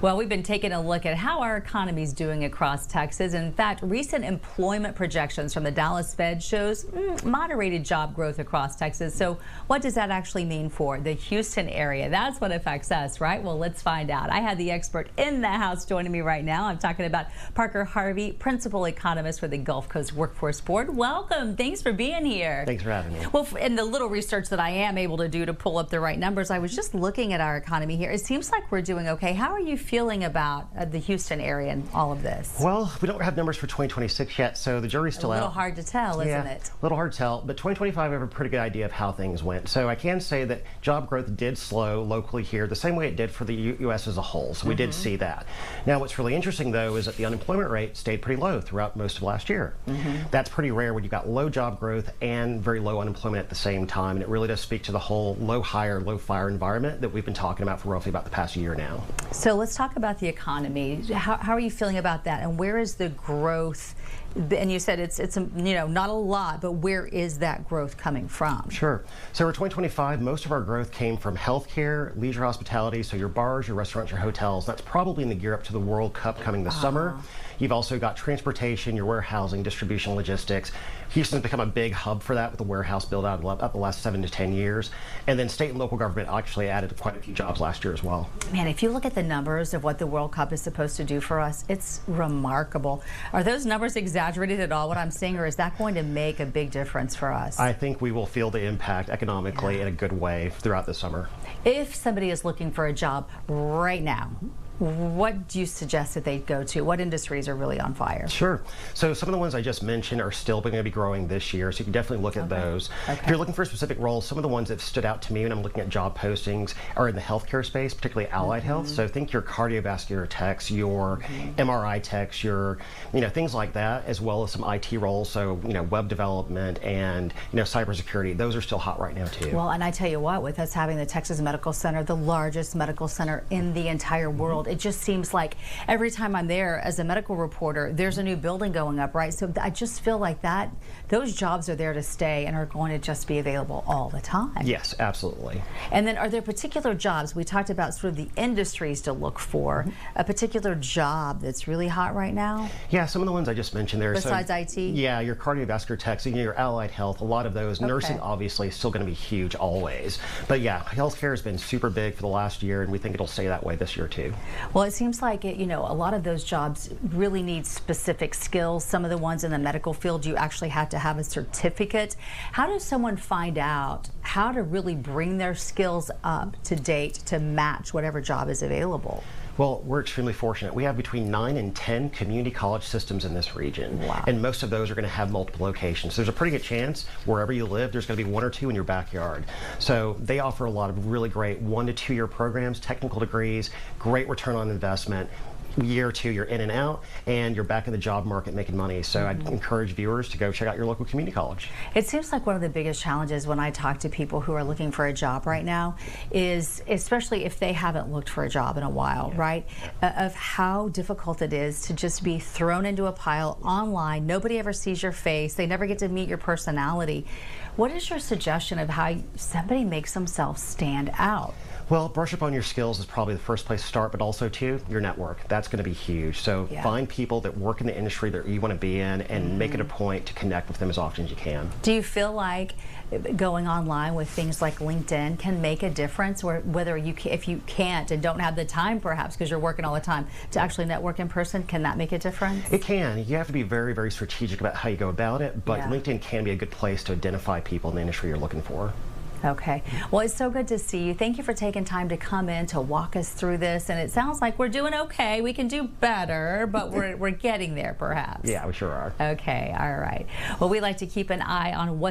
Well, we've been taking a look at how our economy is doing across Texas. In fact, recent employment projections from the Dallas Fed shows moderated job growth across Texas. So what does that actually mean for the Houston area? That's what affects us, right? Well, let's find out. I have the expert in the house joining me right now. I'm talking about Parker Harvey, principal economist for the Gulf Coast Workforce Board. Welcome. Thanks for being here. Thanks for having me. Well, in the little research that I am able to do to pull up the right numbers, I was just looking at our economy here. It seems like we're doing okay. How are you feeling about the Houston area and all of this? Well, we don't have numbers for 2026 yet, so the jury's still out. A little hard to tell, isn't it? A little hard to tell, but 2025 I have a pretty good idea of how things went. So I can say that job growth did slow locally here the same way it did for the U.S. as a whole. So we did see that. Now, what's really interesting, though, is that the unemployment rate stayed pretty low throughout most of last year. That's pretty rare when you've got low job growth and very low unemployment at the same time, and it really does speak to the whole low hire, low fire environment that we've been talking about for roughly about the past year now. So let's talk about the economy. How are you feeling about that, and where is the growth? And you said it's not a lot, but where is that growth coming from? Sure. So for 2025, most of our growth came from healthcare, leisure hospitality, so your bars, your restaurants, your hotels. That's probably in the gear up to the World Cup coming this summer. You've also got transportation, your warehousing, distribution, logistics. Houston's become a big hub for that with the warehouse build out up the last 7 to 10 years. And then state and local government actually added quite a few jobs last year as well. Man, if you look at the numbers of what the World Cup is supposed to do for us, it's remarkable. Are those numbers exaggerated at all, what I'm seeing, or is that going to make a big difference for us? I think we will feel the impact economically in a good way throughout the summer. If somebody is looking for a job right now, what do you suggest that they go to? What industries are really on fire? Sure. So some of the ones I just mentioned are still going to be growing this year, so you can definitely look at those. If you're looking for specific roles, some of the ones that stood out to me when I'm looking at job postings are in the healthcare space, particularly allied health. So think your cardiovascular techs, your MRI techs, your things like that, as well as some IT roles. So web development and cybersecurity. Those are still hot right now too. Well, and I tell you what, with us having the Texas Medical Center, the largest medical center in the entire world, it just seems like every time I'm there as a medical reporter, there's a new building going up, right? So I just feel like those jobs are there to stay and are going to just be available all the time. Yes, absolutely. And then are there particular jobs, we talked about sort of the industries to look for, a particular job that's really hot right now? Yeah, some of the ones I just mentioned there. Besides IT? Yeah, your cardiovascular techs, your allied health, a lot of those. Nursing obviously is still going to be huge always. But yeah, healthcare has been super big for the last year, and we think it'll stay that way this year too. Well, it seems like a lot of those jobs really need specific skills. Some of the ones in the medical field, you actually have to have a certificate. How does someone find out how to really bring their skills up to date to match whatever job is available? Well, we're extremely fortunate. We have between 9 and 10 community college systems in this region. Wow. And most of those are going to have multiple locations. There's a pretty good chance wherever you live, there's going to be 1 or 2 in your backyard. So they offer a lot of really great 1 to 2 year programs, technical degrees, great return on investment. Year or 2, you're in and out, and you're back in the job market making money. So I'd encourage viewers to go check out your local community college. It seems like one of the biggest challenges when I talk to people who are looking for a job right now is, especially if they haven't looked for a job in a while, right, of how difficult it is to just be thrown into a pile online. Nobody ever sees your face. They never get to meet your personality. What is your suggestion of how somebody makes themselves stand out? Well, brush up on your skills is probably the first place to start, but also too, your network. That's going to be huge. So find people that work in the industry that you want to be in and make it a point to connect with them as often as you can. Do you feel like going online with things like LinkedIn can make a difference, or whether if you can't and don't have the time perhaps because you're working all the time to actually network in person, can that make a difference? It can. You have to be very, very strategic about how you go about it, but LinkedIn can be a good place to identify people in the industry you're looking for. Okay. Well, it's so good to see you. Thank you for taking time to come in to walk us through this. And it sounds like we're doing okay. We can do better, but we're getting there perhaps. Yeah, we sure are. Okay. All right. Well, we like to keep an eye on what's